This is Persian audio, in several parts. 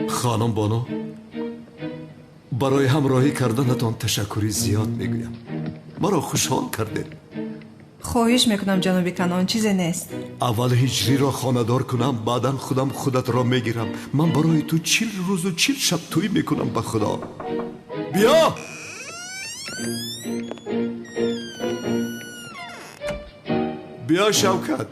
خانم بانو، برای همراهی کردنتان تشکری زیاد میگویم. مرا خوشحال کرده. خواهش میکنم جناب کنان، چیزی نیست. اول هجری را خانه‌دار کنم، بعدا خودت را میگیرم. من برای تو 40 روز و 40 شب تویی میکنم. به خدا بیا. بیا شوکت.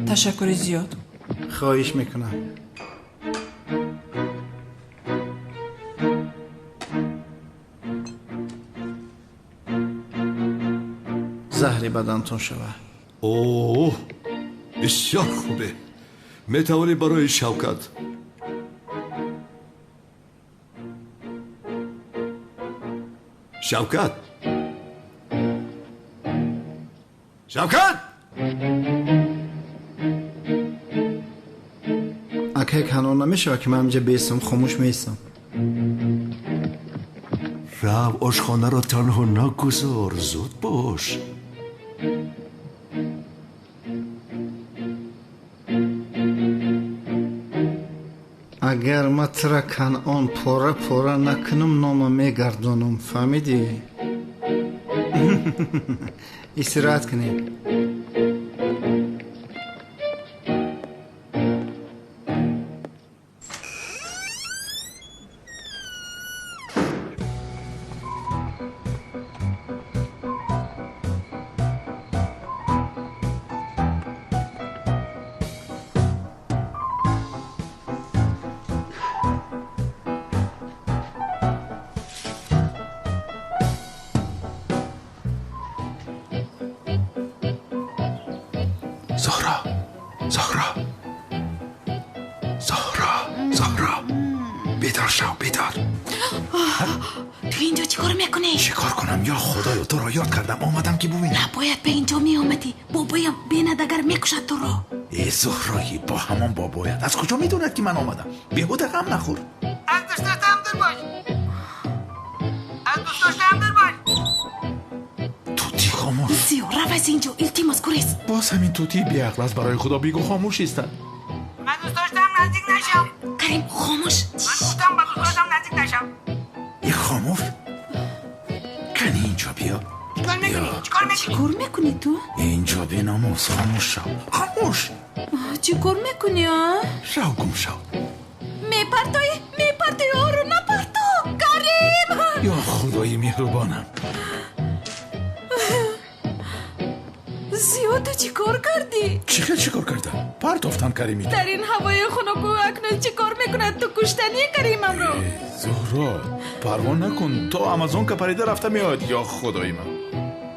تشکر زیاد. خواهش میکنم. زهری بدنتون شود. اوه بسیار خوبه. میتوانی برای شوکت. شوکت اگه کنون نمیشه که من اینجا بیستم خاموش میستم. رو آشخانه را تنها نگذار. زود باش. اگر ما ترا کنون پورا نکنم نام میگردونم. فهمیدی؟ استراحت کنیم. زهرا بیدار شو. بیدار. تو اینجا چی کار میکنی؟ چی کار کنم؟ یا خدایا تو را یاد کردم آمدم که ببینم. نباید به اینجا می آمدی. بابایم بینه دگر میکشد تو را. ای زهرایی با همان بابایت از کجا میدوند که من آمدم؟ بیهوده غم نخور. از دوست داشتم دور باش. از دوست داشتم دور باش. توتی خاموش. زیو رفت از اینجا. التماس گریز. باز همین توتی بیعقل است. برای خدا بگو خاموش ایستد. من دوست داشتم نزدیک نشم. کریم خاموش. من گفتم با دوست داشتم نزدیک نشم. ای خاموش. کنی اینجا بیا. چیکار میکنی تو؟ اینجا بی ناموس خاموش شو. خاموش. چیکار میکنی ها؟ شو گم شو. میپرتای رو نپرتو. کریم. یا خدای مهربانم. زیاد چیکار کردی؟ چیکار کردم؟ پرتافتم کریمی. در این هوای خنک و اکنون چیکار میکند تو کشتنی کریمم رو؟ زهرا پروا نکن. تو آمازون که پریده رفته میاد. یا خدای من.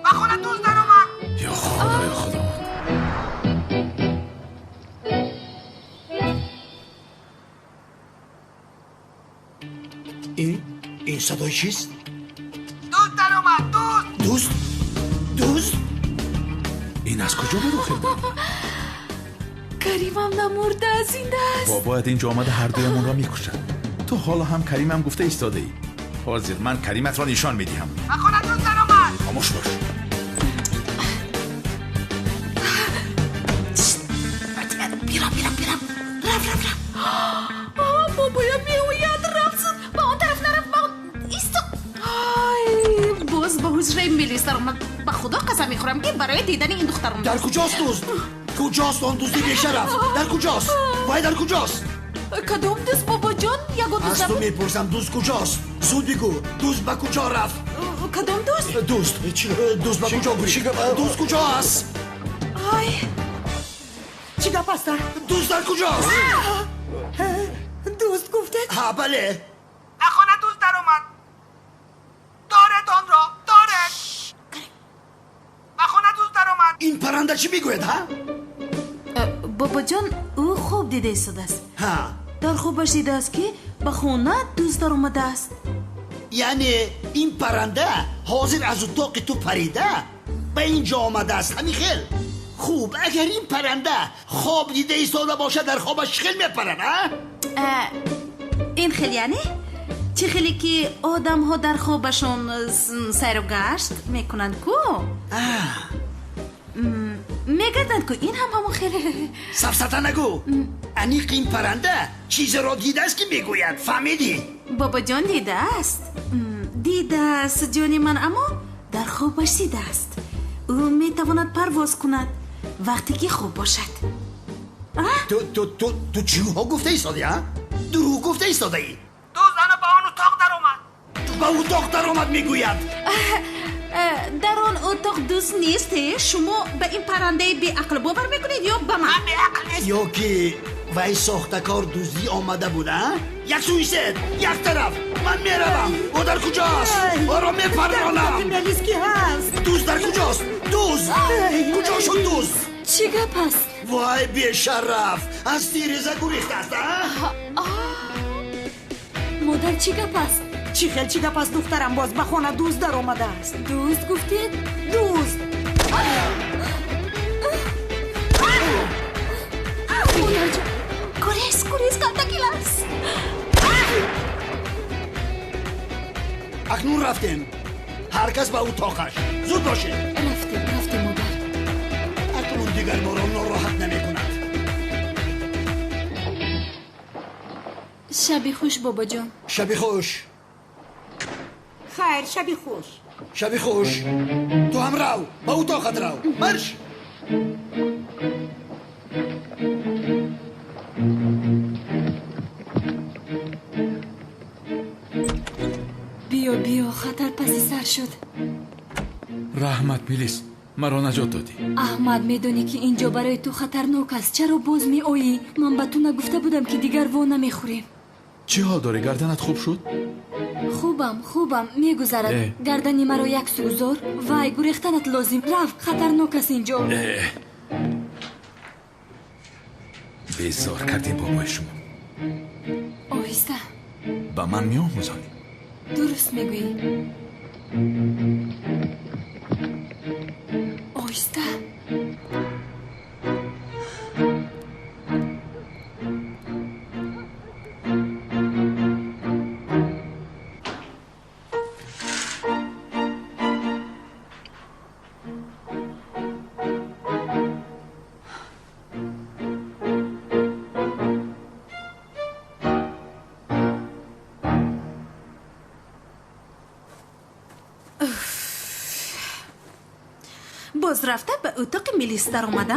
با خونه دوست در اومد. یا خدای خدا. این صدای چیست؟ دوست در اومد. دوست؟ این از کجا برو خیلی؟ کریمم نمورده زنده است. بابایت اینجا آمده هر دویمون را میکشد. تو حالا هم کریمم گفته ایستاده ای. حاضر من کریمت را نشان میدیم. با خونه دوست در اومد. خاموش باش. بیرم رفت. بابایم میوید رفت. با اون طرف نرفت. با اون ایستو. باز به حجره میلیستر اومد. به خدا قسم میخورم که برای دیدن این دختر اومد. در کجاست دوست؟ کجاست آن دوستی بیشرف؟ در کجاست؟ در کجاست؟ کدام دوست بابا جان؟ یگو دوست از تو میپرسم دوست کجاست؟ زود بگو. دوست به کجا رفت؟ کدام دوست؟ دوست به کجا بری؟ دوست کجاست؟ چی گپ است؟ دوست در کجاست؟ دوست گفته؟ ها بله. خونه دوست در اومد. دارد آن را. دارد. با خونه دوست در اومد. این پرنده چی میگوید ها؟ بابا جان او خوب دیده ایستاده است. ها در خوبش دیده است که به خونه دوست در اومده است. یعنی این پرنده حاضر از اتاق تو پریده به اینجا آمده است. همین خیل خوب. اگر این پرنده خواب دیده ایستاده باشه در خوابش خیل میپرن ها؟ این خیل یعنی چه خیلی که آدم ها در خوابشون سیر و گشت میکنند کو میگردند که این هم همون خیلی سفسطه نگو. انیق این پرنده چیز را دیده است که میگوید. فهمیدی؟ بابا جان دیده است دیده است جانی من، اما در خوابش دیده است. او میتواند پرواز کند وقتی که خوب باشد. تو چیوها گفته ایستادی ها؟ دروغ گفته ایستاده ای؟ دو زن با آن اتاق در اومد. با اتاق در آمد میگوید. در آن اتاق دوست نیستی؟ شما به این پرنده بی عقل باور میکنید یا به من؟ من به عقل نیست. یا که وی ساختکار دوزی آمده بوده ها؟ یک سویسد، یک طرف. من میروم. او در کجاست؟ او را میپرانم. ملیس کی هست؟ دوز در کجاست؟ دوز کجا شد دوز؟ چی گپ است؟ وای بیشرف، از تیرزه گریخته است ها؟ مادر چی گپ است؟ چی خیل چی گپ است دخترم؟ باز به خانه دوز در آمده است. دوز گفتید؟ دوز مادر جان گریز کندگیل است. اکنون رفتیم. هر کس به اتاقش. زود باشید. رفتیم مادر. اکنون دیگر ما را ناراحت نمی کند. شبی خوش بابا جان. شبی خوش. خیر شبی خوش. شبی خوش. تو هم رو. به اتاقت رو. مرش. بیا خطر پسی سر شد. رحمت میلیس، مرا نجات دادی. احمد میدونی که اینجا برای تو خطرناک است. چرا باز می آیی؟ من به تو نگفته بودم که دیگر وا نمیخوریم. چی حال داری؟ گردنت خوب شد؟ خوبم میگذرد. گردنی مرا یک سوزار. وای گریختنت لازم. رفت خطرناک است اینجا. بیزار کردیم بابای شما. آهسته. با من میآموزانی. درست میگویی. آهسته. باز رفته به اتاق میلیس در اومده.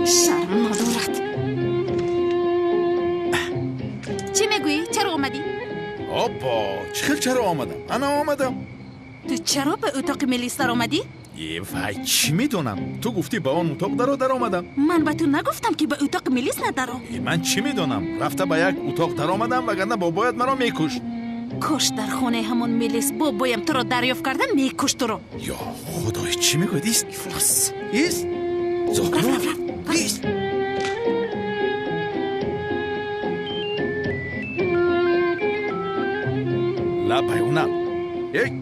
شرم ندارد. چی میگویی؟ چرا اومدی؟ چرا آمدم؟ انا آمدم. تو چرا به اتاق میلیس در آمدی؟ یه وای چی میدونم؟ تو گفتی با اون اتاق در آمدم. من به تو نگفتم که به اتاق میلیس ندارم. من چی میدونم؟ رفته با یک اتاق در آمدم وگرنه بابایت مرا میکشت. کاش در خانه همون میلیس بابایم تو را دریافت کرده میکشت تو را. یا خدای چی میگوید؟ ایست زهرا ایست. لبای اونم یک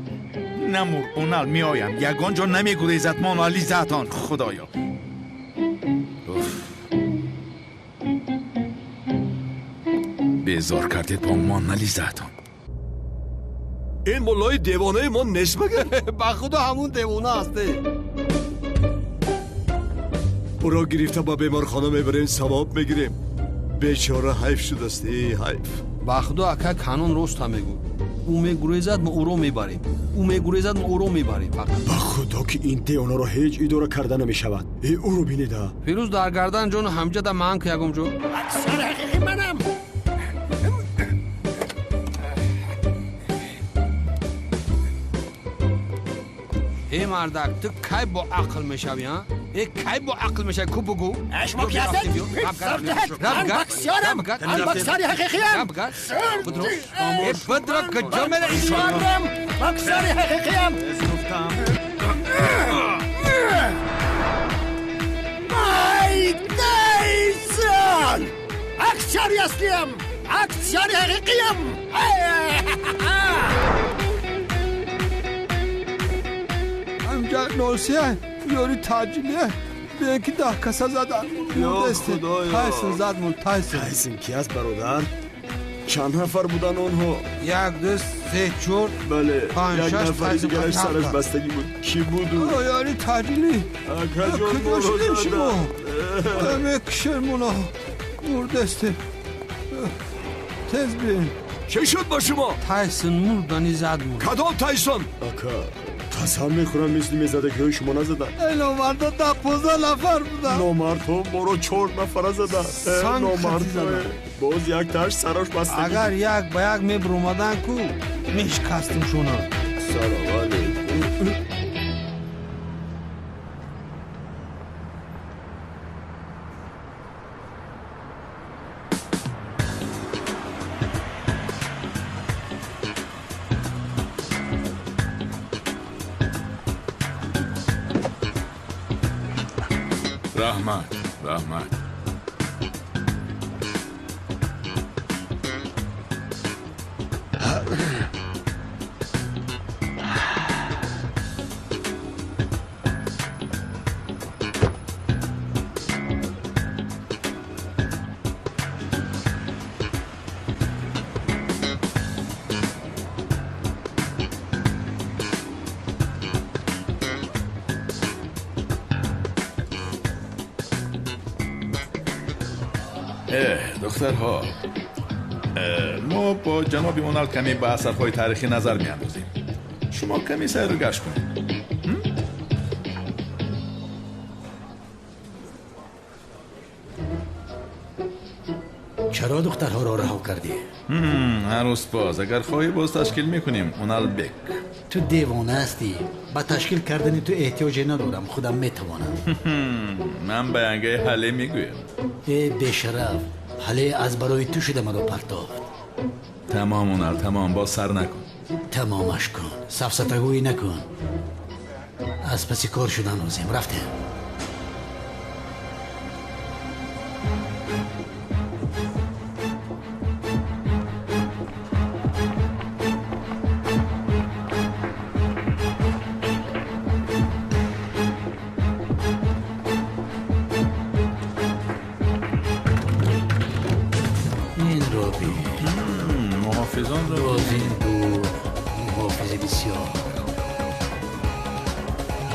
نمور اونال می آیم یگان جا نمی گریزد مونالیزتان خدایا. بیزار کردید با مونالیزتان. این مولای دیوانه ما نیست مگر؟ با خدا همون دیوانه هسته. برا گرفته با بیمارخانه میبریم ثواب میگیریم. بیچاره حیف شده است. حیف. با خدا اکا کانون روست هم میگو. او میگریزد ما او رو میبریم. او میگریزد ما او رو میبریم. با خدا که این دیوانه را هیچ اداره کرده نمیشود. او رو بینیده. فیروز در گردن جون همجد من که یکم جو. اکثر حقیقی منم. ای مردک تو کی با عقل میشوی ها؟ ای کی با عقل میشه کو بگو؟ اشما کی هستن؟ من بکسیارم. من بکسیاری حقیقیم. بدرو ای بدرو کجا میره ایشان؟ بکسیاری حقیقیم. ای دیسان. اکسیاری اصلیم. اکسیون حقیقیم. امجد نورسیه یوری تاجیلیه به یکی ده کسا زدن دسته تایسون زد مون تایسون تایسون کی است برادر؟ چند نفر بودن اونها؟ یک دست سه چور بله پنج یک شش نفر تایسون دیگرش خطر سرش کرد. بستگی بود. کی بود او؟ یاری تاجیلی اکا جان کجا برو شدیم شما زدن. مکشرمونا مردسته تز بین چه شد با شما؟ تایسون مردانی زد مون کدام تایسون؟ اکا قسم میخورم مثل میزده که شما نزدن. اینو مردا ده 15 نفر بودن نامردم برو 4 نفر زدن. سنگ خطی زدن. باز یک تاش سرش بستگی. اگر یک به یک میبر اومدن کو میشکستیم شونا. سلام علیکم. رحمت دخترها ما با جناب اونال کمی به اثرهای تاریخی نظر میاندازیم. شما کمی سر رو گشت کنید. چرا دخترها را رها کردی؟ عروس باز اگر خواهی باز تشکیل میکنیم اونال بک. تو دیوانه هستی. با تشکیل کردن تو احتیاجی ندارم. خودم میتوانم. من بیانگه حله میگویم. ای بیشرف، حله از برای تو شده مرا پرتافت. تمام اونال تمام، با سر نکن. تمامش کن. سفسطگویی نکن. از پسی کار شدن روزیم رفتیم. این رو بی محافظان رو باز این دو محافظ بسیار.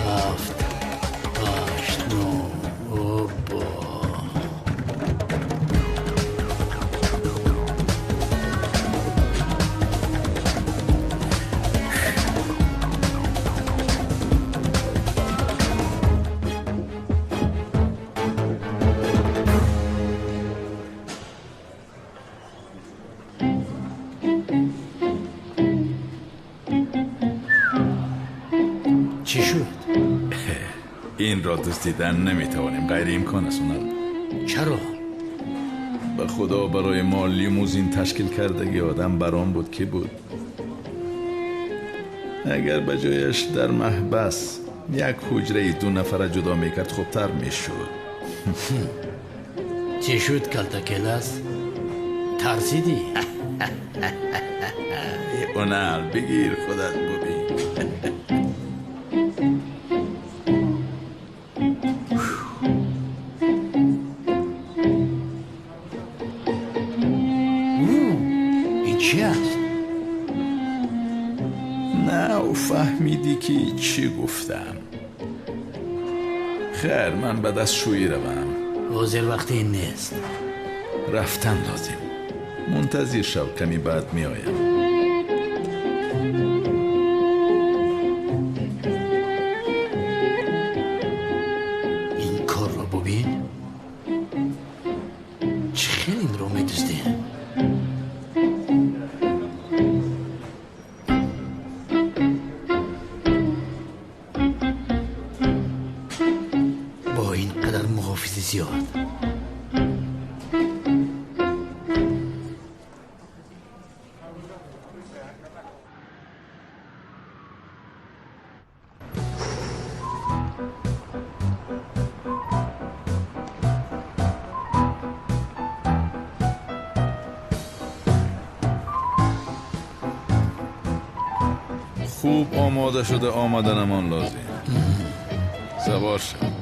7 8 9 اوبا چی شد؟ این را دوست دیدن نمیتوانیم، غیر امکان است اونال. چرا؟ به خدا برای ما لیموزین تشکیل کردگی آدم برام بود که بود. اگر به جایش در محبس یک حجره 2 نفره جدا میکرد خوبتر میشد. چی شد کلتکلس؟ ترسیدی؟ اونال بگیر خودت ببین. این چی است؟ نه فهمیدی که چی گفتم. خیر من به دستشویی روم. حاضر وقتی این نیست. رفتن لازم. منتظر شو کمی بعد می آیم. این کار رو ببین. چه خیلی این رو میدوستی؟ با این قدر محافظ زیاد خوب آماده شده آمدنمان لازم. سوار شد.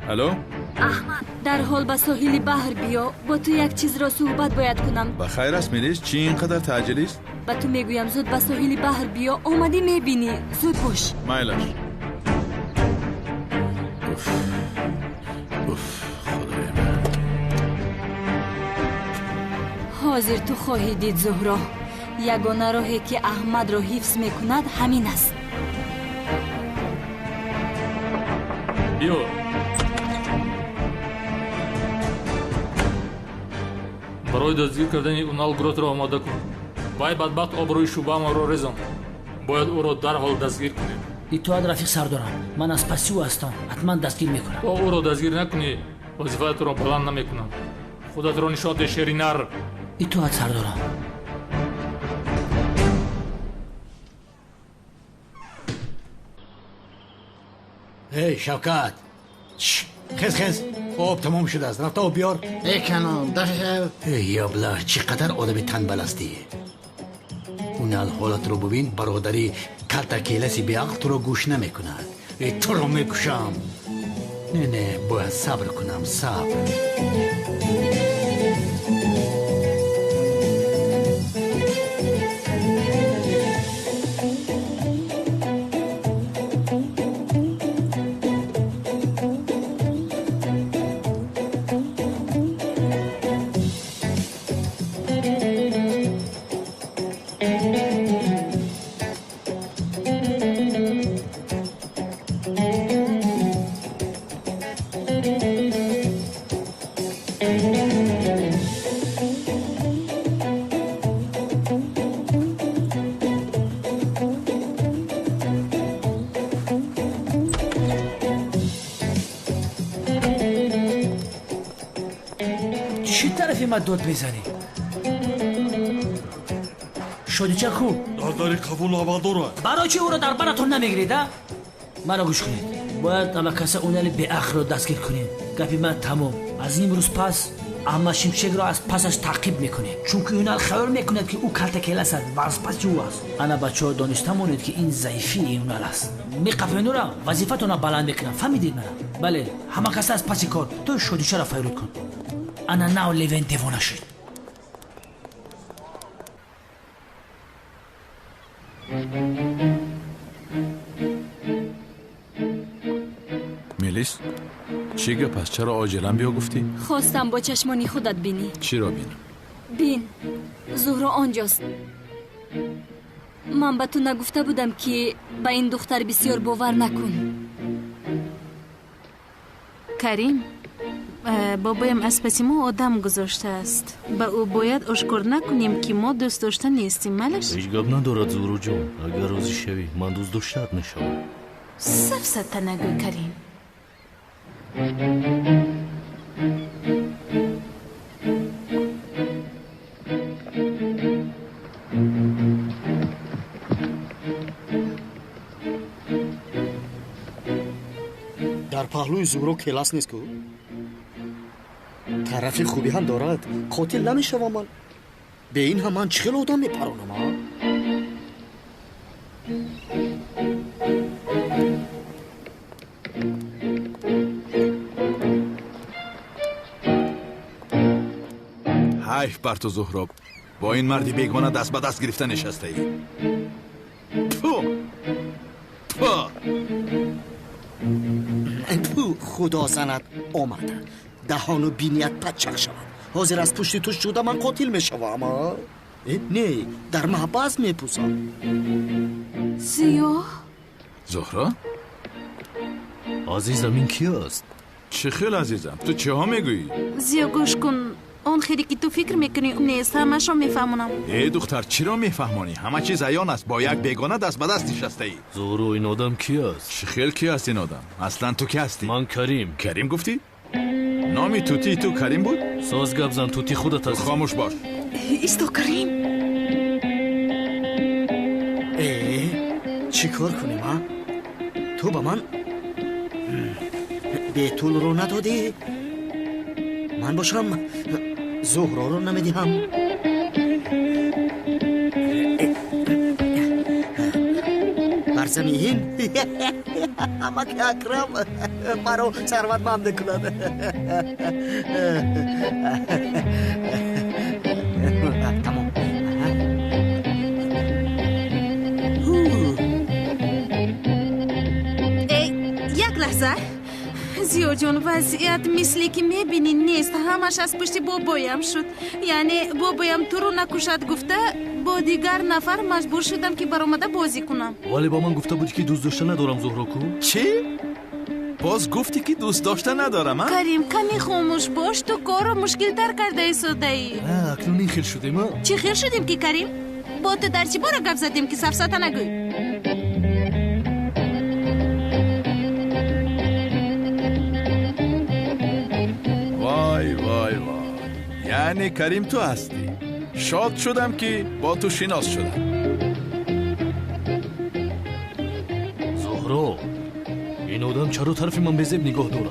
الو؟ احمد در حال به ساحل بحر بیا. با تو یک چیز را صحبت باید کنم. بخیر است میلیس؟ چی اینقدر تعجیلی است؟ به تو میگویم زود به ساحل بحر بیا. آمدی میبینی. زود باش. مایلش. خدای من. حاضر تو خواهی دید زهرا. یگانه راهی که احمد را حفظ میکند همین است. بیا. برای دستگیر کردن اونال گروت را آماده کن. وای بدبخت آبروی شوبه ما را رزاند. باید او را در حال دستگیر کنید. ایتواد رفیق سردارم. من از پسی او هستم. حتما دستگیر میکنم. تا او را دستگیر نکنی وظیفت را بلند نمیکنم. خودت را نشان شیری نر. ایتواد سردارم. هی شوکت خز آب تمام شده است. رفته آب بیار. ای کنم دفعه ای ابله چقدر آدم تنبل هستی. اونال حالت رو ببین. برادری کلتا کیلسی بیاق تو رو گوش نمی کند. تو رو میکشم. نه باید صبر کنم. صبر. چی طرفی ما داد بزنی؟ شدی چه خوب؟ داری قبول اول داره. برای چی او را در براتون نمیگیرید؟ مرا گوش کنید. باید اما کسی اونالی به اخر را دستگیر کنید. گپی من تمام. از این روز پس احمد شمشک را از پسش تعقیب میکنید. چون که اونال خبر میکند که او کلتا کیل است و از پس او است. انا بچه ها دانسته مونید که این ضعیفی اونال است. میقفین را وظیفتون را بلند بکنم. فهمیدید مرا؟ بله همه کسی از پس کار. تو شدیشه را فیرود کن. انا ناو لیون دیوانه شد. میلیس؟ چی گپ است؟ چرا عاجلا بیا گفتی؟ خواستم با چشمانی خودت بینی. چی را بینم؟ بین زهرا آنجاست. من به تو نگفته بودم که به این دختر بسیار باور نکن. کریم بابایم از پس ما آدم گذاشته است. با او باید آشکار نکنیم که ما دوست داشته نیستیم. ملش هیچ گپ ندارد زهرا جان. اگر راضی شوی من دوست داشتت میشوم. سفسطه نگو کریم. در پهلوی زهرا کلاس نیست که طرفی خوبی هم دارد. قاتل نمیشوم من. به این هم من چخیل آدم میپرانم. حیف بر تو زهراب. با این مردی بیگانه دست به دست گرفته نشسته ای. تو خدا زند آمده. دهان و بینیت پچک شود. حاضر از پشت تو شده من قاتل میشوم. نه در محبس میپوسم. سیاه زهرا؟ عزیزم این کی است؟ چه خیل عزیزم؟ تو چه ها میگویی؟ زیا گوش کن. اون خیلی که تو فکر میکنی نیست، همش رو میفهمونم. ای دختر چرا میفهمانی؟ همه چیز عیان است. با یک بیگانه دست به دست نشسته ای. زهرو این آدم کی است؟ چه خیل کی است این آدم؟ اصلا تو کی هستی؟ من کریم. کریم گفتی؟ نامی توتی تو کریم بود؟ ساز گپ زن توتی خودت هستی. خاموش باش. ایستو کریم. چی کار کنیم ها؟ تو با من بیتول رو ندادی؟ من باشم زهرا رو نمیدیم. برزمین اما که اکرم مرا ثروت مند کند. تمام. یک لحظه زیو جون، وضعیت مثلی که میبینی نیست. همش از پشت بابایم شد. یعنی بابایم تو رو نکشد گفته، با دیگر نفر مجبور شدم که برآمده بازی کنم. ولی با من گفته بودی که دوست داشته ندارم زهرا کو. چی؟ باز گفتی که دوست داشته ندارم ها؟ کریم کمی خاموش باش، تو کار رو مشکل تر کرده ایستاده ای. اکنون این خیل شدیم ها؟ چی خیل شدیم که کریم؟ با تو در چی باره گپ زدیم که سفسطه نگوی؟ وای وای وای، یعنی کریم تو هستی. شاد شدم که با تو شناس شدم. زهرا این آدم چرا طرف من به زب نگاه دارد؟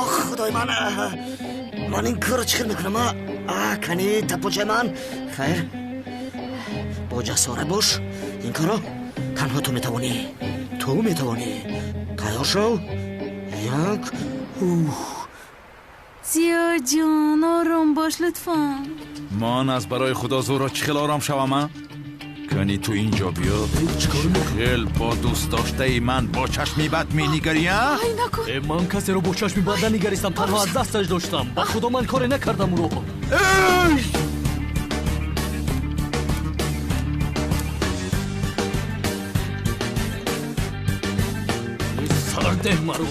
خدای من این کار چیکار میکنم؟ کنی تپوچه من. خیر با جسارت باش، این کارو تنها تو میتوانی. تیار شو. یک زیا جان آرام باش لطفا. من از برای خدا زهرا چه خیل آرام شوم ها؟ کنی تو اینجا بیا. خیل با دوست داشته ای من با چشمی بد می نگری ها؟ من کسی رو با چشمی بد نگریستم، تنها از دستش داشتم. با خدا من کاری نکردم رو.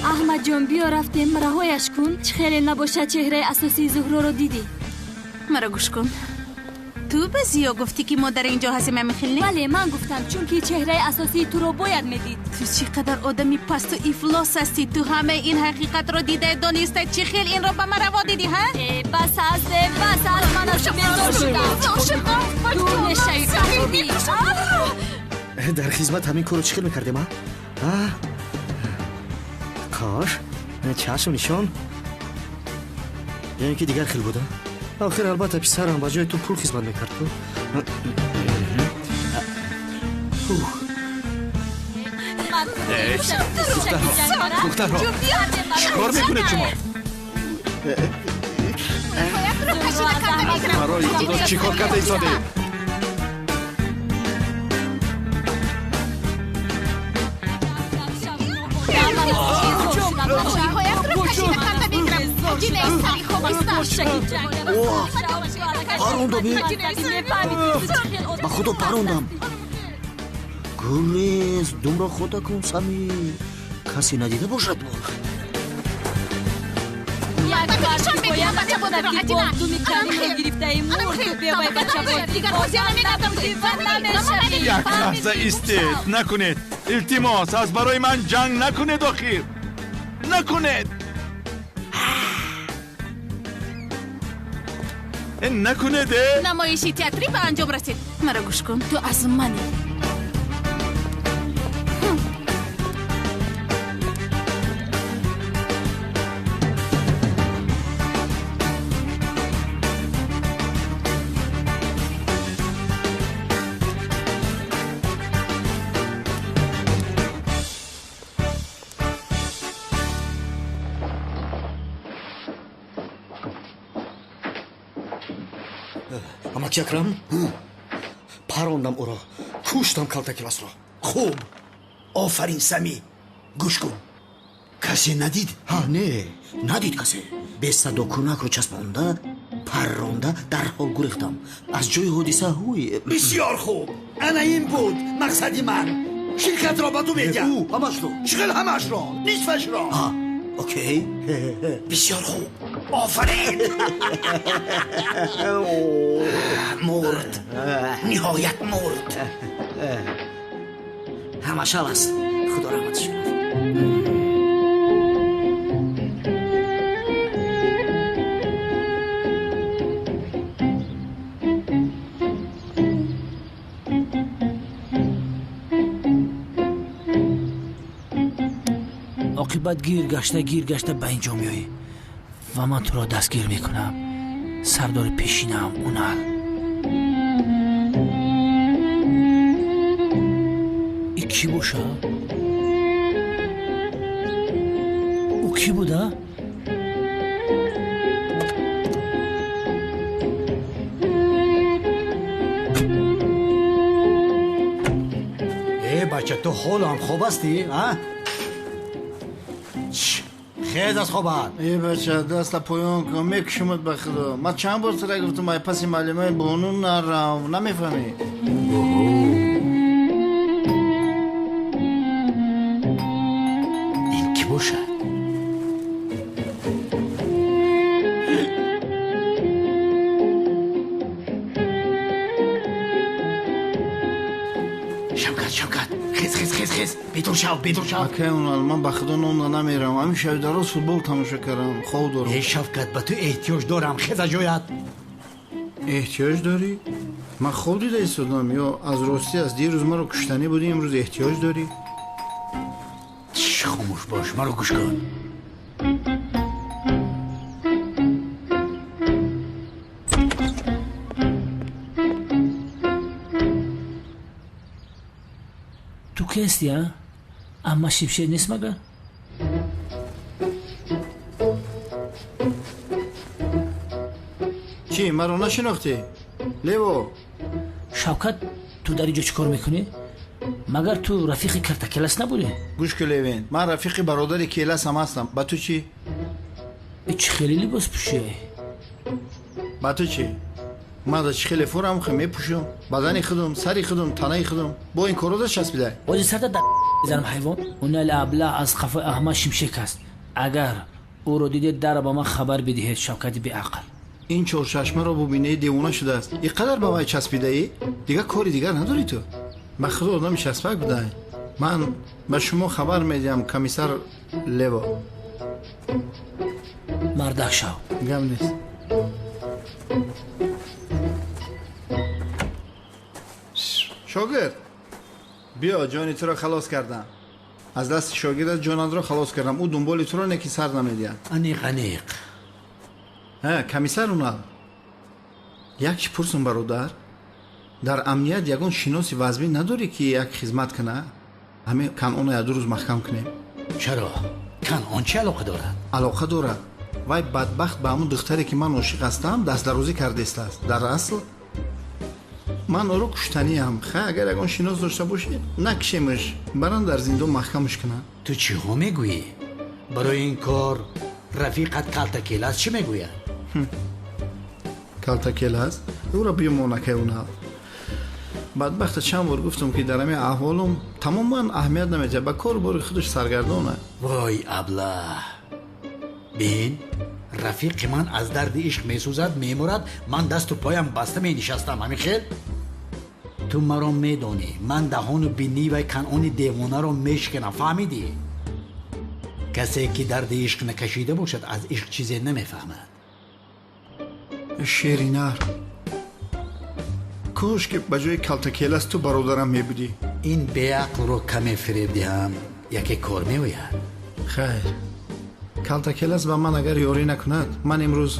احمد جان بیا رفتیم، رهایش کن. چه خیلی نباشه چهره اساسی زهرا رو دیدی. مرا گوش کن. تو به زیا گفتی که ما در اینجا هستیم میخیلیم؟ بله من گفتم، چون که چهره اساسی تو رو باید میدید. تو چقدر آدمی پست و افلاس هستی. تو همه این حقیقت رو دیده دانسته چی خیل این رو به من روا دیدی ها؟ بس هست من از بیزار شدم. دونه شیطان. در خدمت همین کارو چیکار میکردیم ها؟ کاش چشم نشان، یعنی که دیگر خیل بوده. آخر البته پسرم با جای تو پول خدمت میکرد. دخترها چیکار میکنه شما؟ برای خدا چیکار کرده ایستاده؟ پاروندم با خودو پاروندم. گلیز دوم را خدا کن سمی، کسی ندیده باشد. یک لحظه ایستید، نکنید. التماس از برای من جنگ نکنید. آخیر نکنید. نکنید. نمایشی تئاتری به انجام رسید. مرا گوش کن، تو از منی. اما که اکرم پراندم او را، کشتم کلتا کلاس را. خوب، آفرین سمی. گوش کن، کسی ندید؟ نه ندید کسی. به صدوکنک رو چسبانده پرانده در حال گریختم از جای حادثه. هوی بسیار خوب، انا این بود مقصدی من. شرکت را با تو میدیم. او همش رو چقدر همش را نیستش را. اوکی بسیار خوب آفرین. مرد نهایت مرد. همش است. خدا رحمتش کنه. عاقبت گیر گشته به اینجا میایی و من تو را دستگیر میکنم. سردار پیشینم اونال. این کی باشه؟ او کی بوده؟ ای بچه تو حال هم خوب هستی؟ خیز از خوبت. ای بچه دست پایان کن میکشمت به خدا. من چند بار سره گفتم مای پسی معلمه بونون نرم نمیفهمی. این کی باشه؟ شوکت خیز بیدور شو. اکه اونال من به خدا نون نمیرم. همین شب درست فوتبال تماشا کردم. خوب دارم. ای شوکت به تو احتیاج دارم. خیز جایت. احتیاج داری؟ من خوب دیده ایستادم یا از راستی از دیروز ما رو کشتنی بودی امروز احتیاج داری؟ خاموش باش ما رو گوش کن. تو کی هستی ها؟ اما شیبشیر نیست مگه؟ چی مرا نشناختی؟ لیو شوکت تو در اینجا چیکار میکنی؟ مگر تو رفیق کرتا کلاس نبودی؟ گوش که لیوین من رفیق برادر کلاس هم هستم. با تو چی؟ چه خیلی لباس پوشی؟ با تو چی؟ من دا چی خیلی فورم خیلی میپوشم. بدنی خودم سری خودم تنهی خودم با این کارو دا چسبیده. ولی سرت در بزنم حیوان. اون ابله از خفای احمد شمشک است. اگر او رو دیدید در با من خبر بدهید. شوکت بی عقل این چور چشمه رو ببینه دیوانه شده است. اینقدر به من چسبیده ای دیگه کاری دیگر نداری تو. به خدا آدم چسبک بوده. من به شما خبر میدم کمیسر لیو. مردک شو. گم نیست. شاگرد بیا جانی تو را خلاص کردم. از دست شاگرد جانت را خلاص کردم. او دنبال تو را نکی سر نمیدیم. انیق کمیسر اونال یک پرسون برادر در امنیت یگون شناسی وزبی نداری که یک خدمت کنه؟ همه کنعان یا 2 روز محکم کنیم. چرا؟ کنعان چه علاقه دارد؟ علاقه دارد. وای بدبخت به همون دختری که من عاشق هستم دست دروازی کرده است. در اصل من او رو کشتنی هم. اگر یگون شناس داشته باشی نکشیمش بران در زندان محکمش کنن. تو چی ها میگویی؟ برای این کار رفیقت کالتا کلاس چی میگوید؟ کالتا کلاس؟ او را بیمونکه اونها. بدبخت چند بار گفتم که در همه احوالم تماما اهمیت نمیده. با کار بار خودش سرگردانه. وای ابله بین رفیق من از درد عشق میسوزد میمورد. من دست و پایم بسته می نشستم. همین خیل تو مرا میدانی من دهان و بینی و کنعان دیوانه رو میشکنم. فهمیدی؟ کسی که درد عشق نکشیده باشد از عشق چیزی نمیفهمد. شیرینر کوش که بجای کالتا کلاس تو برادرم میبودی. این بیعقل رو کمی فریب دهم یکی کار میوید. خیر کالتا کلاس با من اگر یاری نکند من امروز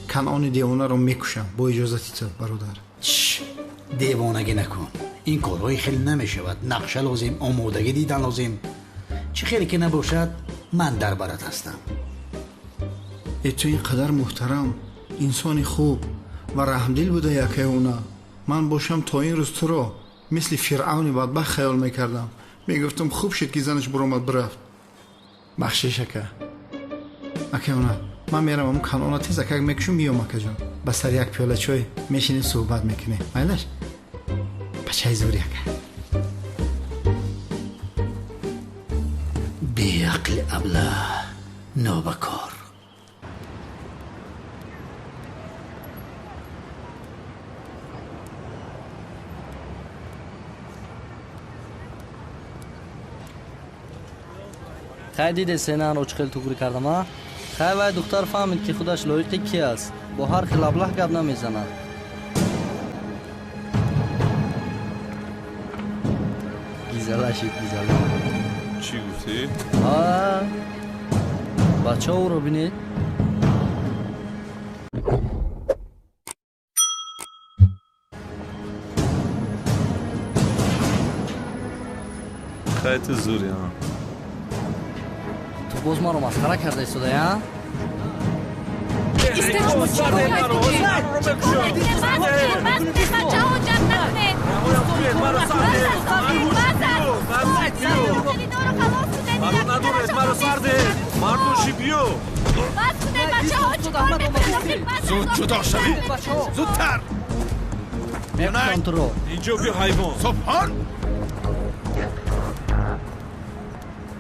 کنعان دیوانه رو میکشم با اجازتی تو برادر. دیوانگی نکن. این کارهای خیلی نمیشود. نقشه لازم، آمادگی دیدن لازم. چه خیلی که نباشد من در برات هستم. ای تو اینقدر محترم انسانی خوب و رحمدل بوده یکی اونا. من باشم تا این روز تو رو مثل فرعون بدبخت خیال میکردم. میگفتم خوب شد که زنش برآمد برفت. بخشش اکه اونا من میرم اون کنعان تیز اکه میکشم میام اکه جان با سر یک پیاله چای میشینیم صحبت میکنیم. مایلش بچه زوری اکه ای عقل ابله نابکار. خیلی دیده سینه روچخیل توگری کردم ها؟ خیلی وای دختر فهمید که خودش لایقی کی است. با هر خلابله گب نمیزند. گیزله شید گیزله. چی گفتی؟ بچه او رو بینید؟ خیلی زوری ها. تو باز ما رو مسخره کرده ایستاده یا؟ زود جدا شوی. زودتر. میکنم تو رو. اینجا بیا حیوان. سبحان.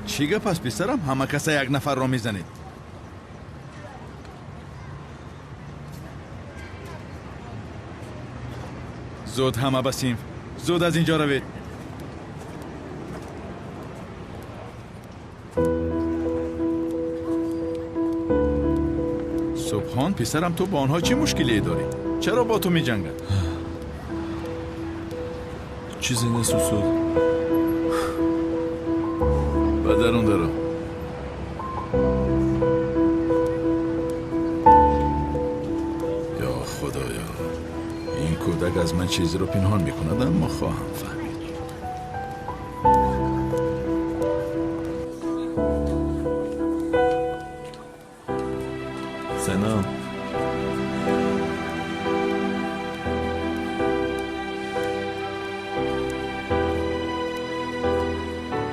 چیگه پس پسرم همه کسا یک نفر را میزنید؟ زود همه بسیم. زود از اینجا روید. سبحان پسرم تو با آنها چه مشکلی داری؟ چرا با تو می جنگن؟ چیزی نیست اصول. بدرون دارم. یا خدایا این کودک از من چیزی رو پنهان میکند اما خواهم فهمید. سنم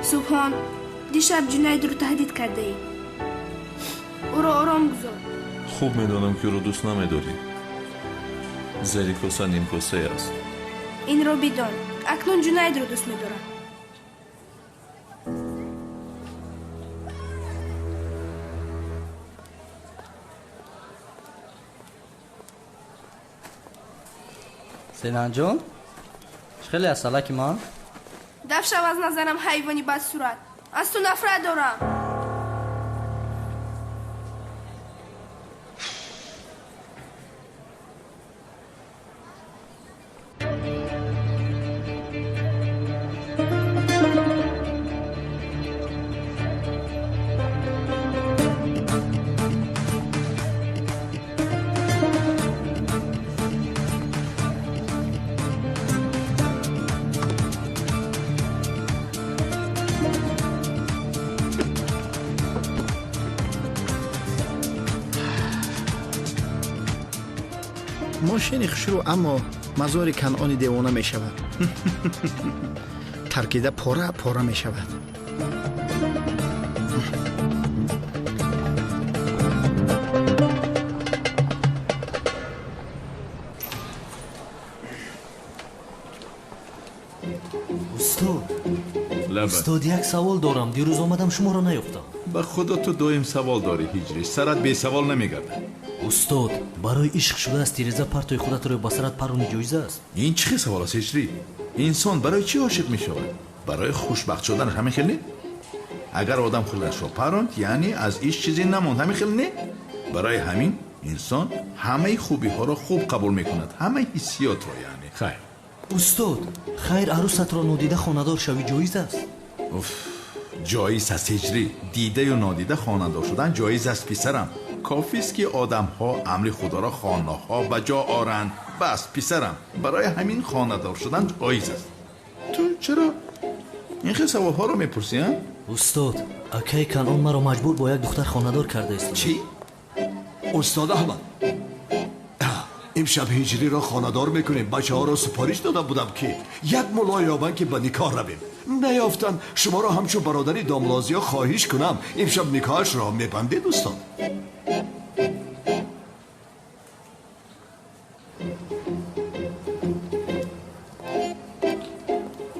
سبحان دیشب جنید رو تهدید کرده ای. او را آرام گذار. خوب میدونم که او رو دوست نمیداری. زریکوسا نیمکوسه است. این را بدان اکنون جنید رو دوست میدارم. سینان جون خیلی از سالکی ما دفت شو از نظرم حیوانی بد صورت. از تو نفرت دارم. ماشین خشرو اما مزار کنعانی دیوانه می شود. ترکیده پاره پاره می شود. استاد یک سوال دارم. دیروز آمدم شما را نیافتم. به خدا تو دویم سوال داری هجری. سرت بی سوال نمیگرده. استاد برای عشق شده است تیرزه پرتوی خودت رو با سرت پرونی جایزه است. این چه سوال است هجری؟ انسان برای چی عاشق می شود؟ برای خوشبخت شدن همین خیلی؟ اگر آدم خودش را پروند یعنی از هیچ چیزی نماند همین خیلی نه؟ برای همین انسان همه خوبی ها را خوب قبول می کند. همه حسیات را یعنی. خیر استاد خیر عروست را نادیده خاندار شوی جایز است. جایز است هجری. دیده یا نادیده خاندار شدن جایز است پسرم. کافی است که آدم ها امر خدا را خانه ها به جا آرند. بس پسرم برای همین خاندار شدن جایز است. تو چرا این خیلی سوال ها را میپرسی؟ استاد اکی کنعان مرا مجبور با یک دختر خاندار کرده است. چی؟ استاد احمد امشب هجری را خاندار میکنیم. بچه ها را سپارش داده بودم که یک ملا یابن که به نکاح رویم. نیافتن شما را همچون برادری داملازیا خواهش کنم امشب نکاحش را میبندید استاد.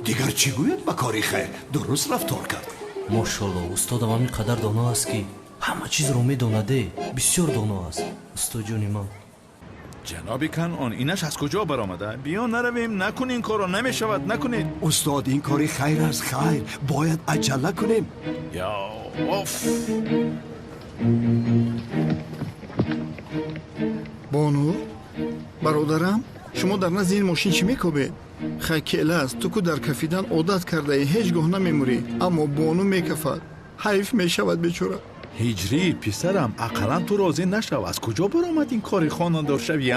دیگر چی گوید؟ به کاری خیر درست رفتار کرد. ماشاءالله استادم همین قدر دانا است که همه چیز رو میدونده. بسیار دانا است استاد جون من. جناب کنعان اینش از کجا برآمده؟ بیا نرویم، نکن این کارو، نمیشود، نکنید. استاد این کاری خیر است، خیر باید عجله کنیم. یا اوف. بانو برادرم شما در نزد این ماشین چی میکوبید؟ خیلی است تو کو در کفیدن عادت کرده ای هیچ گاه نمیموری، اما بانو میکفد. حیف میشود بیچاره. هجری پسرم اقلا تو راضی نشو. از کجا برآمد این کاری خانه‌دار شوی؟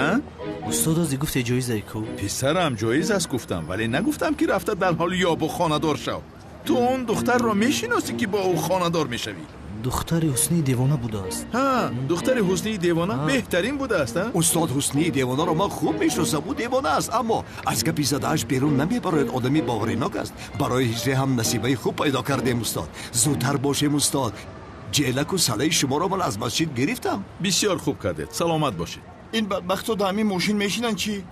استاد از گفت جایزه کو؟ پسرم جایز است گفتم، ولی نگفتم که رفته در حال یا با خانه‌دار شو. تو اون دختر را میشناسی که با او خانه‌دار میشوی؟ دختر حسنی دیوانه بوده است. ها، دختر حسنی دیوانه بهترین بوده است. استاد حسنی دیوانه رو ما خوب میشناسم. او دیوانه است، اما از گپی زده‌اش بیرون نمیبرد. آدمی باورناک است. برای هجری هم نصیبه خوب پیدا کردیم استاد. زودتر باشیم استاد. جلک و سله شما رو من از مسجد گرفتم. بسیار خوب کردید. سلامت باشید. این بدبختا در همین ماشین میشینن چی؟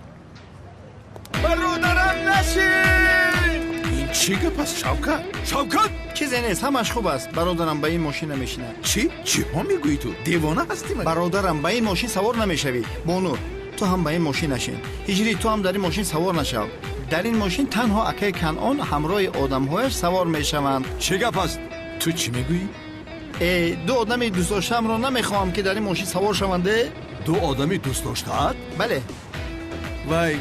برادرم نشین. این چی گپ است شوکت؟ چیزی نیست، همش خوب است. برادرم به این ماشین نمیشینه. چی ها میگویی تو؟ دیوانه هستی مگه؟ برادرم به این ماشین سوار نمیشوی. بانو تو هم به این ماشین نشین. هجری تو هم در این ماشین سوار نشو. در این ماشین تنها اکه کنعان همراه آدم‌هایش سوار میشوند. چه گپ است؟ تو چی میگویی؟ دو آدمی دوست داشتم رو نمیخوام که در این ماشین سوار شونده. دو آدمی دوست داشته‌اند؟ بله. وای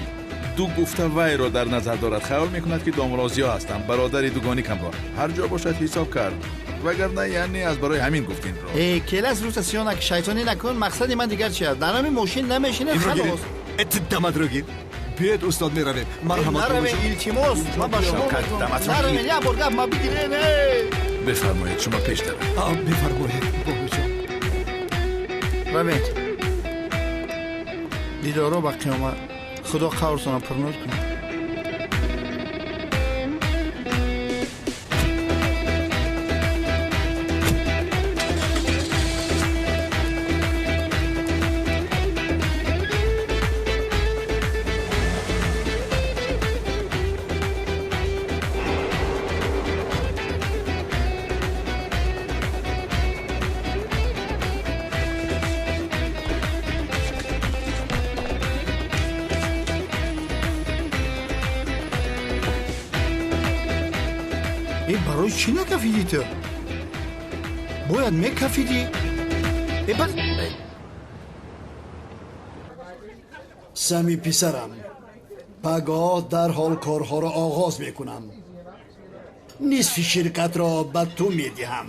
دو گفته وای را در نظر دارد. خیال میکند که دامرازیا هستم. برادر دوگانی کم را هر جا باشد حساب کرد، وگرنه یعنی از برای همین گفتین را. کلاس روز سیانک شیطانی نکن. مقصد من دیگر چی است؟ در همین ماشین نمیشینه. خلاص دمت رو گیر. بیاید استاد میرویم. مرحمت نرویم التماس. من با شما نرویم. یه بار گپ ما بگیرین. بفرمایید شما پیش دارید. بفرمایید بابا جان. روید دیدارو با قیامت. خدا قبرتون پرنور کنه. این برای چی نکفیدی تو؟ باید میکفیدی؟ سمی پسرم، پگاه در حال کارها را آغاز میکنم. نصف شرکت را به تو میدهم.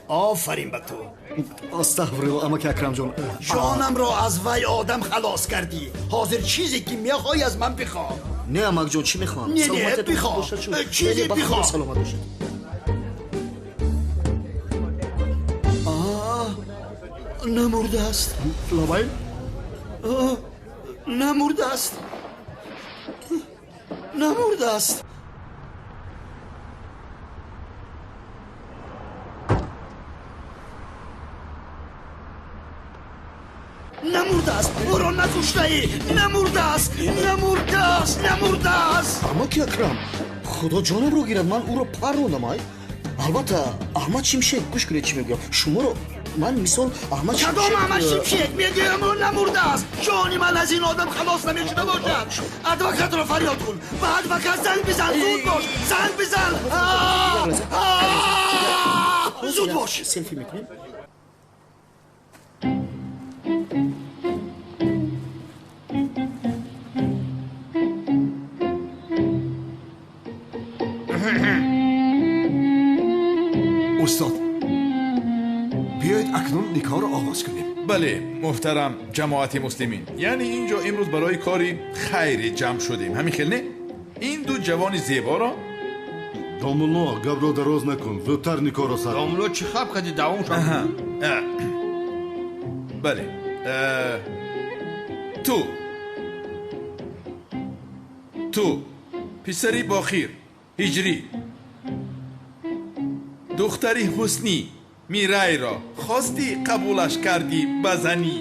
آفرین به تو. استغفرالله اما که اکرم جان، جانم را از وی آدم خلاص کردی. حاضر چیزی که میخوای از من بخواه. نه امک جان چی میخوام؟ نه بخواه. چیزی بخواه. سلامت باشد. نمرده است. لابای نمرده است. نمرده است. نمرده است. او را نکشته ای. نمرده است. نمرده است. نمرده است. اما که اکرم خدا جانم رو گیرد. من او را پروندم. البته احمد شمشید گوش کنید چی میگم. شما رو من مثال احمد شمشید کدام احمد شمشید میگم او نمرده است. جانی من از این آدم خلاص نمیشده باشد. ادوکت را فریاد کن. به ادوکت زنگ بزن. زود باش. زنگ بزن. زود باش. سلفی میکنیم. استاد بیایید اکنون نکاح را آغاز کنیم. بله محترم جماعت مسلمین، یعنی اینجا امروز برای کاری خیری جمع شدیم. همین خیلی نه؟ این دو جوان زیبا را دامولا گپ را دراز نکن. زودتر نکاح را سر. دامولا چی خب کردی دوام شد؟ بله تو پسری باخیر هجری، دختری حسنی میرای را خواستی قبولش کردی بزنی.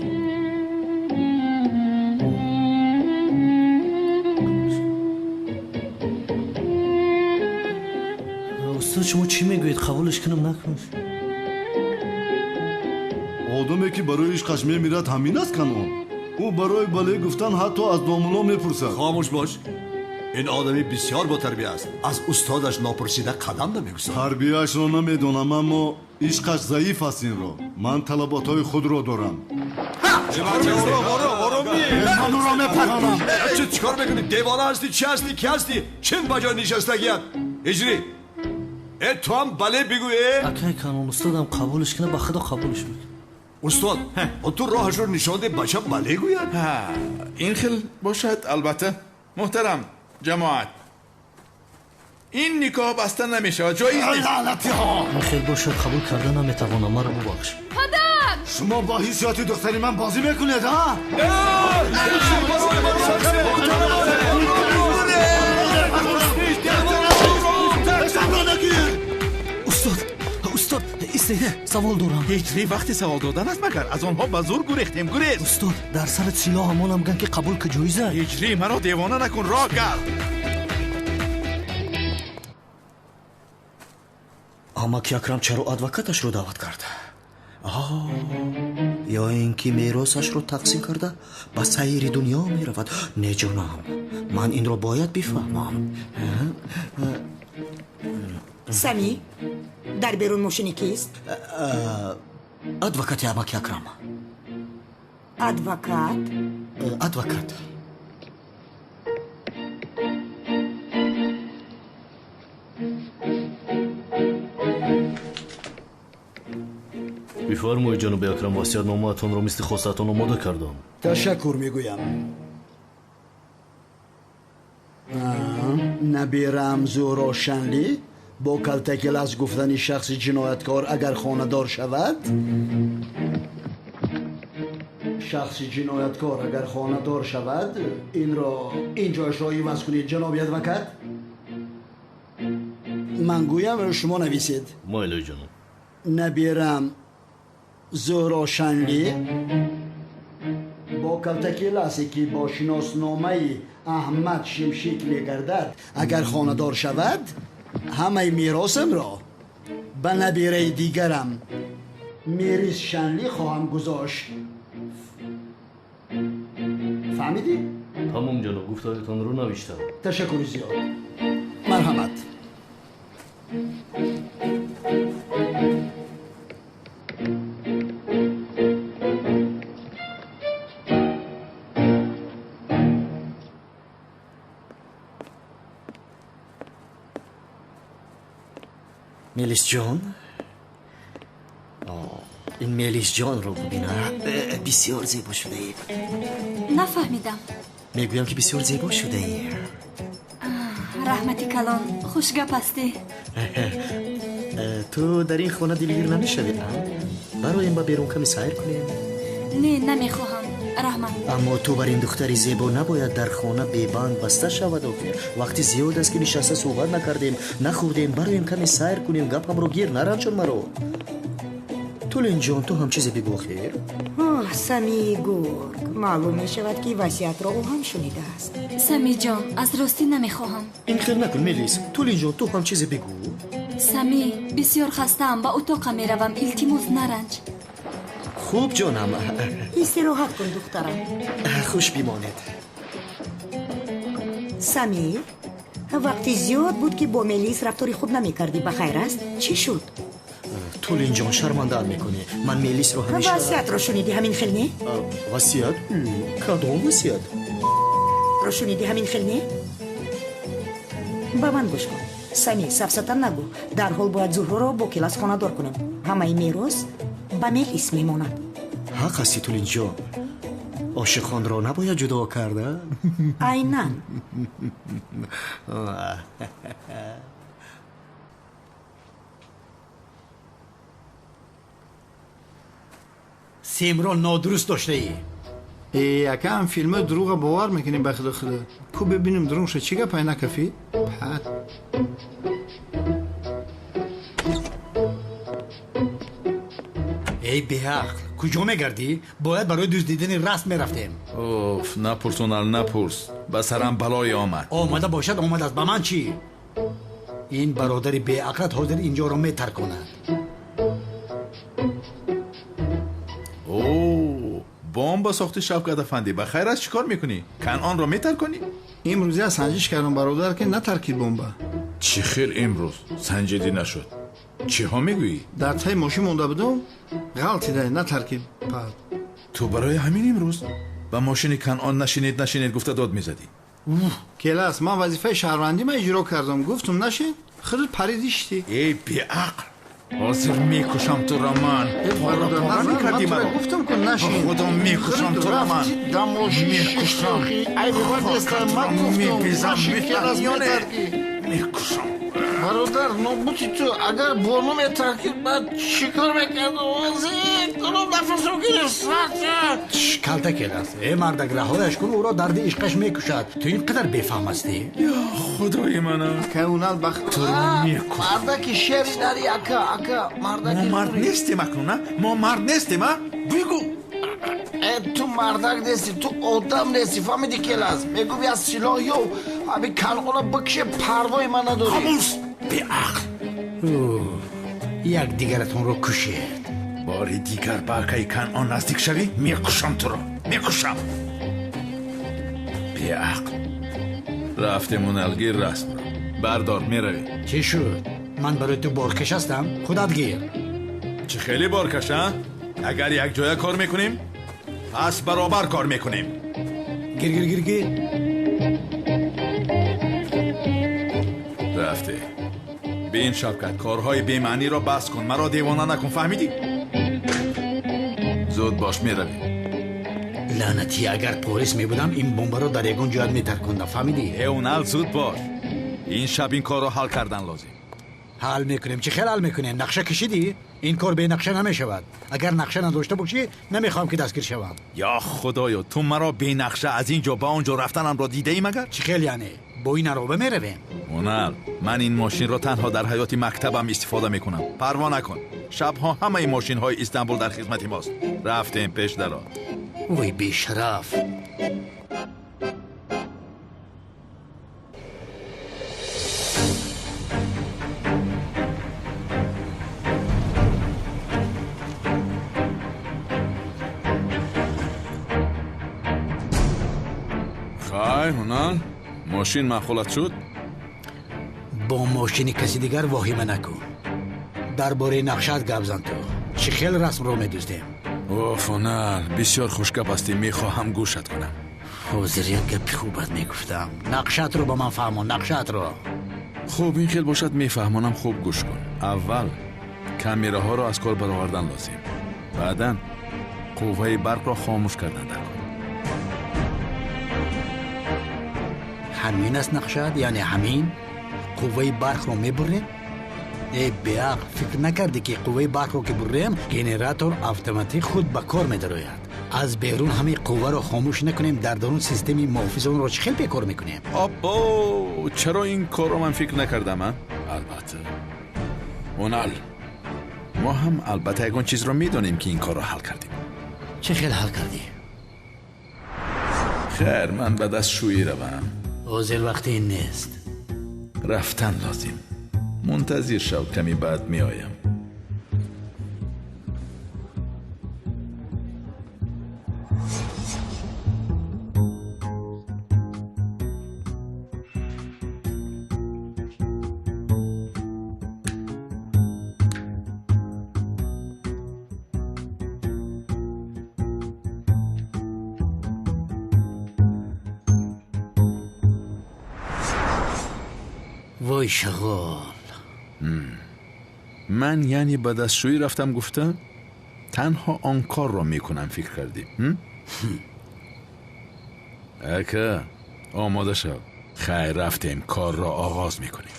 استاد استاد شما چی میگویید قبولش کنم نکنم آدمی که برای عشقش میمیرد همین است کانون او برای بله گفتن حتی از دامولا میپرسد خاموش باش این آدمی بسیار با تربیه است از استادش ناپرسیده قدم نمیگذارد تربیهش را نمیدونم اما عشقش ضعیف است این را من طلباتهای خود را دارم من او را میپرانم چیکار میکنی دیوانه هستی چی هستی کی هستی چند بجا نشستگیت اجری تو هم بله بگوی اکی کانون استادم قبولش کنه با خدا قبولش میکنه استاد تو راهش رو نشان ده بچه بله گوید این خیل باشد البته محترم جماعت این نکاح بسته نمیشه جایز نیست این خیل باشد قبول کردن نمیتوانم مرا ببخش پدر شما با حیثیت دختری من بازی میکنید ها استاد ایستیده سوال دارم هیچ وقتی سوال دادن است مگر از آنها به زور گریختیم گریز استاد در سر سلاح همون هم گن که قبول که جایزه هیچ مرا دیوانه نکن راه کرد اما که اکرم چرا ادوکاتش رو دعوت کرده یا اینکه میراثش رو تقسیم کرده به سایر دنیا میرود نه جانم من این رو باید بفهمم سمی در بیرون ماشینی کیست؟ ادوکات اما که اکرم ادوکات بفرمایید جناب اکرم وصیت نامه‌تان را مثل خواستتان آماده کردم تشکر میگویم نبیرم زورا شنلی با کلتکل از گفتن شخص جنایتکار اگر خانه‌دار شود این را اینجاش را ایواز کنید جناب ادوکات من گویم شما نویسید مایل جناب نبیرم زورا شنلی با کلتکل است که با شناسنامه احمد شمشیک میگردد اگر خانه‌دار شود همه میراثم را به نبیره دیگرم میریز شنلی خواهم گذاشت فهمیدی؟ تمام جناب گفتارتان رو نوشتم تشکر زیاد مرحمت میلیس جان این میلیس جان رو ببینه بسیار زیبا شده ای نفهمیدم میگویم که بسیار زیبا شده ای رحمتی کلان خوشگپ هستی تو در این خانه دلگیر نمیشوی برای این با بیرون کمی سیر کنیم نه نمیخواهم رحمت اما تو بر این دختری زیبا نباید در خانه بیبند بسته شود وقتی زیاد است که نشسته صحبت نکردیم نخوردیم برایم کمی سیر کنیم گپ هم رو گیر نرنجان مرو تولین جان تو هم چیزی بگو خیر سمی گرگ معلوم می شود که وصیت را او هم شنیده است سمی جان از راستی نمیخواهم این خیل نکن میلیس تولین جان تو هم چیزی بگو سمی بسیار خستم با اتاق میروم التماس نرنج خوب جانم استراحت کن دخترم خوش بیماند سمی وقتی زیاد بود که با میلیس رفتاری خوب نمی کردی بخیر است چی شد؟ تولین جان شرمنده میکنه من میلیس رو همیشه وصیت را شنیدی همین خیل نه؟ وصیت؟ کدام وصیت؟ را شنیدی همین خیل نه؟ با من گوش کن سمی سفسطن نگو در حال باید زهرا را با کلاس خانه دار کنیم همه میراث به میلیس میماند حق هستی تولین جان عاشقان را نباید جدا کرده عیناً سیمران نادرست داشته ای یکم فیلم دروغ باور میکنیم به خدا کو ببینیم دروغ شد چی گپ اینا کفی پد ای بیعقل کجا میگردی؟ باید برای دزدیدن رسم میرفتیم اوف نپرسونال نپرس به سرم بلای آمد آمده باشد آمد است به من چی؟ این برادر بیعقلت حاضر اینجا رو میترک کند. اوه بمب ساختی شوکت افندی. بخیر از چیکار میکنی؟ کنعان رو میترک کنی؟ امروزی از سنجش کردم برادر که نترکید بمب. چی خیر امروز سنجیدی نشد؟ چی ها میگویی؟ در تای ماشین مونده بودم غلطی ده نترکید. تو برای همین امروز با ماشین کنعان نشینید گفته داد میزدی؟ کلاس من وظیفه شهروندی من اجرا کردم گفتم نشین خودت پریدیشتی. ای بیعقل حاضر میکشم تو را من. من گفتم که نشین خدا میکشم تو را من. میکشم میکشم برادر نبودی تو اگر بانو میترکید بعد چیکار میکرد وزیر تو نفسو گرفت. کلته کلاس ای مردک رهایش کن او را درد عشقش میکشد. تو اینقدر بیفهم هستی؟ یا خدای من که اونال بخت تو رو میکشم. مردک شری داری اکا ما مرد نیستیم اکنون. ما مرد نیستیم بگو. تو مردک نیستی تو آدم نیستی فهمیدی کلاس بگو بیا سلاح یو ابی کنقونا بکشه پروای من نداری. خاموش بیعقل. یک دیگرتون رو کشید. باری دیگر باقی کنعان نزدیک شوی میکشم تو رو میکشم. بیعقل رفته منالگیر رسم رو بردار میروی. چی شد؟ من برای تو بارکش هستم خودت گیر. چه خیلی بارکش ها؟ اگر یک جای کار میکنیم پس برابر کار میکنیم. گیر رفته به این شبکت کارهای بیمعنی را بس کن. مرا دیوانه نکن فهمیدی؟ زود باش میروی. لعنتی اگر پلیس میبودم این بمب رو در یگون جایت میترکوندم فهمیدی؟ اونال زود باش. این شب این کار رو حل کردن لازم. حل میکنیم. چی خیلی حل میکنیم؟ نقشه کشیدی؟ این کار به نقشه نمیشود. اگر نقشه نداشته باشی نمیخوام که دستگیر شوم. یا خدایا تو مرا به نقشه از اینجا با اونجا رفتنم را دیده ای مگر؟ چی خیلی یعنی؟ با این عربه میرویم. اونال من این ماشین را تنها در حیات مکتبم استفاده میکنم. پروا نکن. شبها همه این ماشین های استانبول در خدمت ماست. رفتیم پیش درا. وای بیشرف. هنال ماشین معقولت شد؟ با ماشین کسی دیگر واهمه نکن. درباره نقشت گپ زن تو. چی خیلی رسم رو میدوزدیم. اوف هنال بسیار خوشگپ هستی. میخواهم گوشت کنم. حاضر یک گپ خوبت میگفتم. نقشت رو با من فهمون. نقشت رو خوب این خیلی باشد میفهمانم. خوب گوش کن. اول کامیره ها را از کار برآوردن لازم. بعدن قوه برق را خاموش کردن در کار. همین است نقشت؟ یعنی همین قوه برق رو میبریم؟ ای بیعقل فکر نکردی که قوه برق رو که بریم گنراتور اتوماتیک خود به کار میدراید. از بیرون همه قوه رو خاموش نکنیم در درون سیستم محافظ اون رو چه خیلی کار میکنیم. آبا چرا این کار رو من فکر نکردم؟ البته اونال ما هم البته یکون چیز رو میدونیم که این کار رو حل کردیم. چه خیلی حل کردی؟ خیر من به دستشویی روم. حاضر وقتی این نیست. رفتن لازم. منتظر شو کمی بعد می آیم. وای شغال. من یعنی به دستشویی رفتم گفتم تنها آن کار را میکنم فکر کردی؟ اکا آماده شو. خیر رفتیم کار را آغاز میکنیم.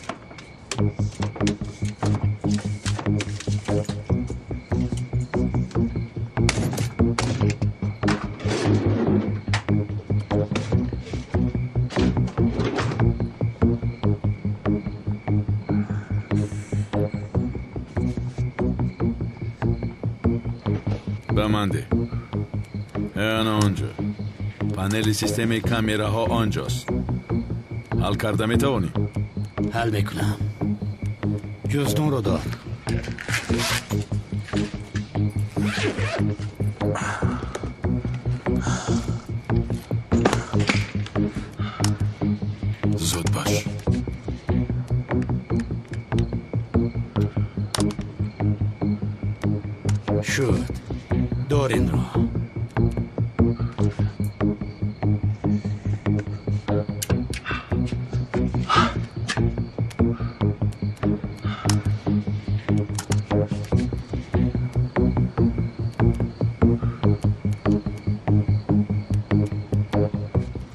بمانده اینا آنجا. پانل سیستم کامیره ها آنجاست. حل کرده میتوانی؟ حل میکنم. جزدون رو دار. زود باش. شد. دار این رو.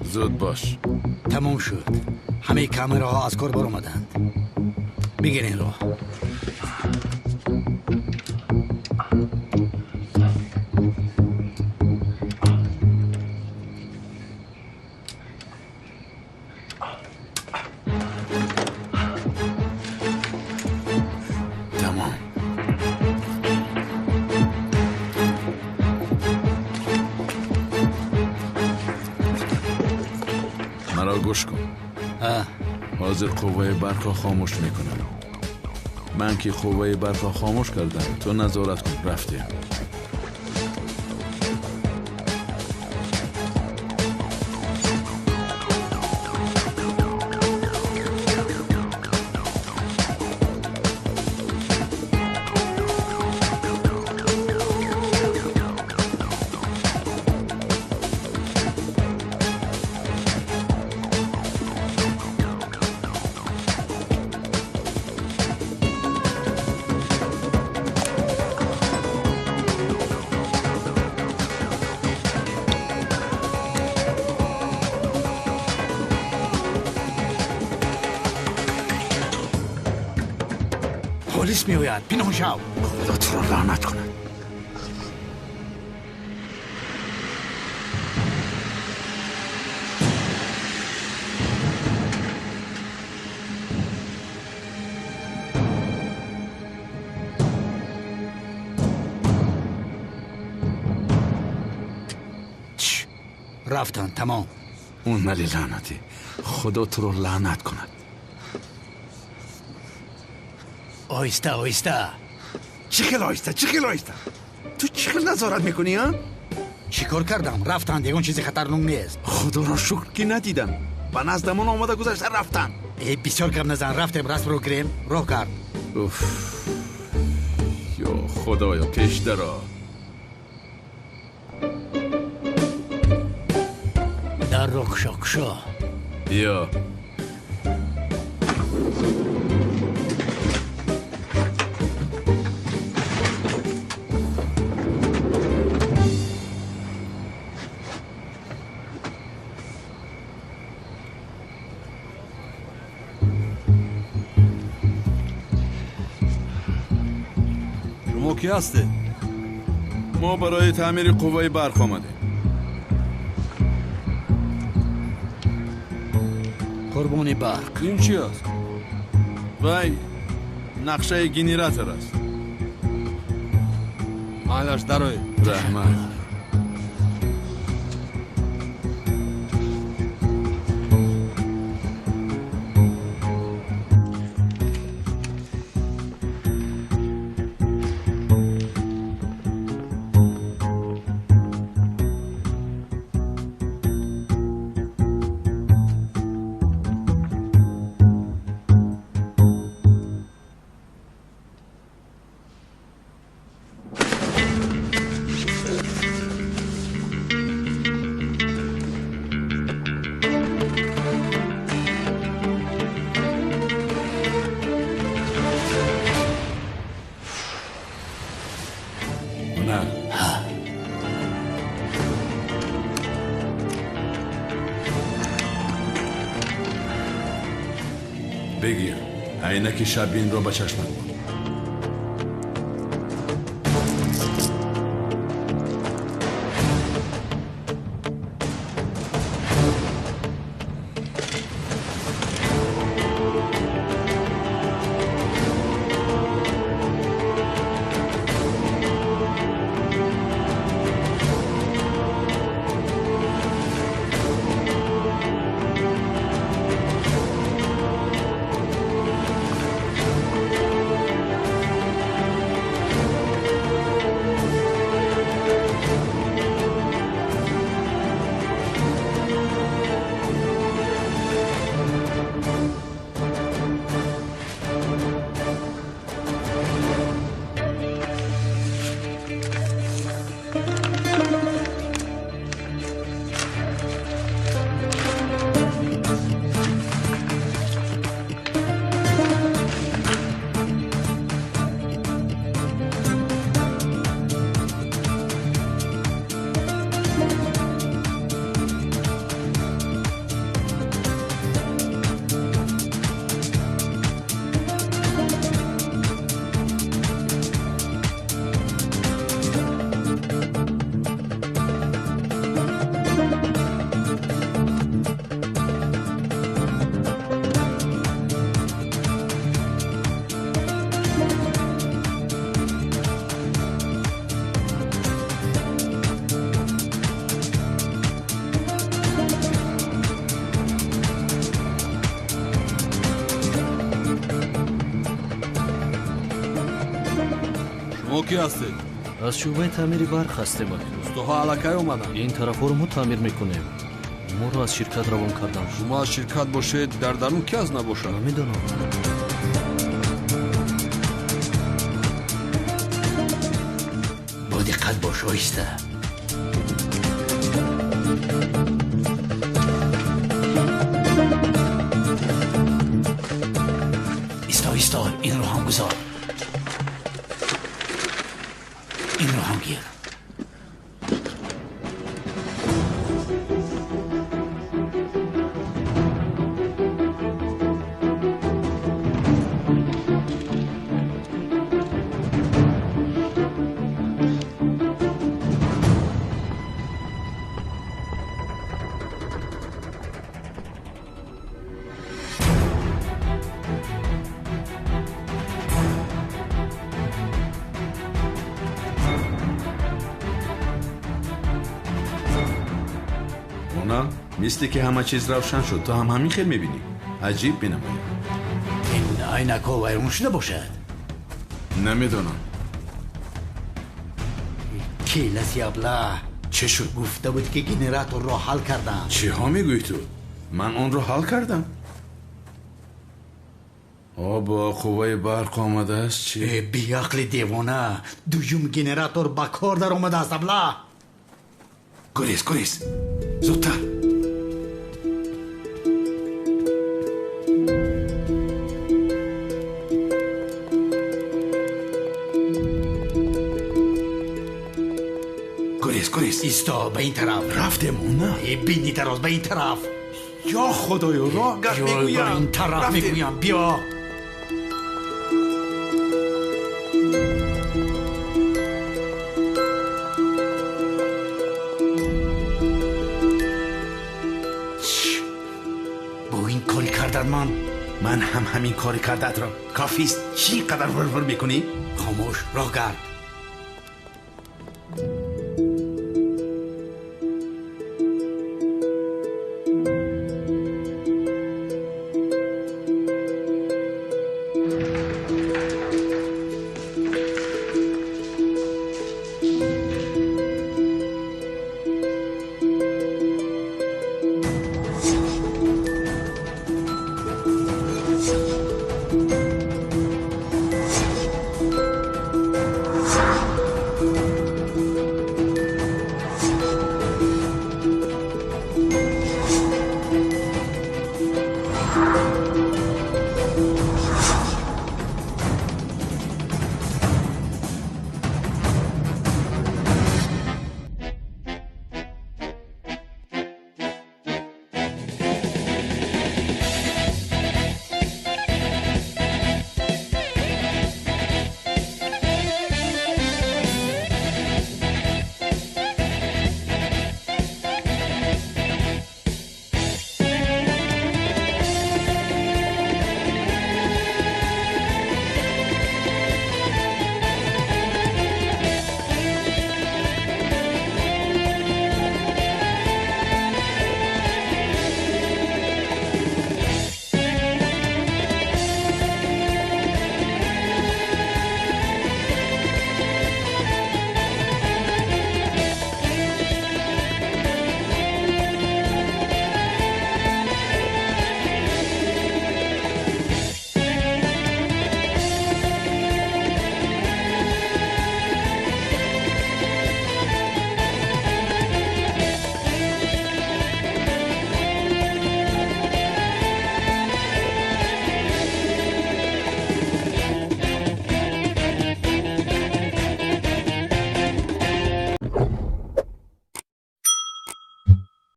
زود باش. تمام شد. همه کامراها از کار برآمدند. بگیرین رو. تمام. مرا گوش کن. حاضر قوه برق خاموش میکنم. من که قوه برق خاموش کردم، تو نظارت کن. رفتیم. پلیس میآید. پنهان شو. خدا تو رو لعنت کنه. رفتن. تمام. اون ملی لعنتی. خدا تو رو لعنت کند. آیسته آیسته. چی خیلی آیسته؟ چی خیلی آیسته؟ تو چی خیلی نظارت میکنی ها؟ چی کار کردم؟ رفتن. دیگه اون چیزی خطرناک نیست. خدا را شکر که ندیدم. به نزدمون آمده گذشته رفتن. بسیار کم نزن. رفتیم. راست رو گریم. راه کرد. اوف. یا خدایا پیش درا. در رو کشا. یا شما کی هسته؟ ما برای تعمیر قوه برق آمدیم. قربانی برق. این چی است؟ وای نقشه گنراتور است. مالش دروی. رحمت. بگیر عینک شبین رو به چشمت کن. کی هستید؟ از شعبه تعمیر برق هستیم. استوها علاقه اومدن. این طرفا رو ما تعمیر میکنیم. ما رو از شرکت روان کردن. شما از شرکت باشید در درون کی از نباشه؟ نمیدونم. با دقت باش آیسته. ایستا این رو هم گذار. این رو هم گیر. مثل که همه چیز روشن شد. تو هم همین خیلی میبینی. عجیب بینماید. این عینک‌ها ویرون شده باشد. نمیدونم. کیلسی ابله چه شد؟ گفته بود که گنراتور را حل کردم. چه ها میگوی تو؟ من اون رو حل کردم. با قوه برق آمده است چی؟ بی عقل دیوانه. دوم گنراتور با کار در آمده است ابله. گریز زودتر. گریز ایستا به این طرف. رفتم نه بینی طرف به این طرف. یا خدایا راه گشت میگویم. به این طرف میگویم بیا. با این کاری کردن من هم همین کاری کردت را. کافیست چی قدر ورور میکنی؟ خاموش راه گرد.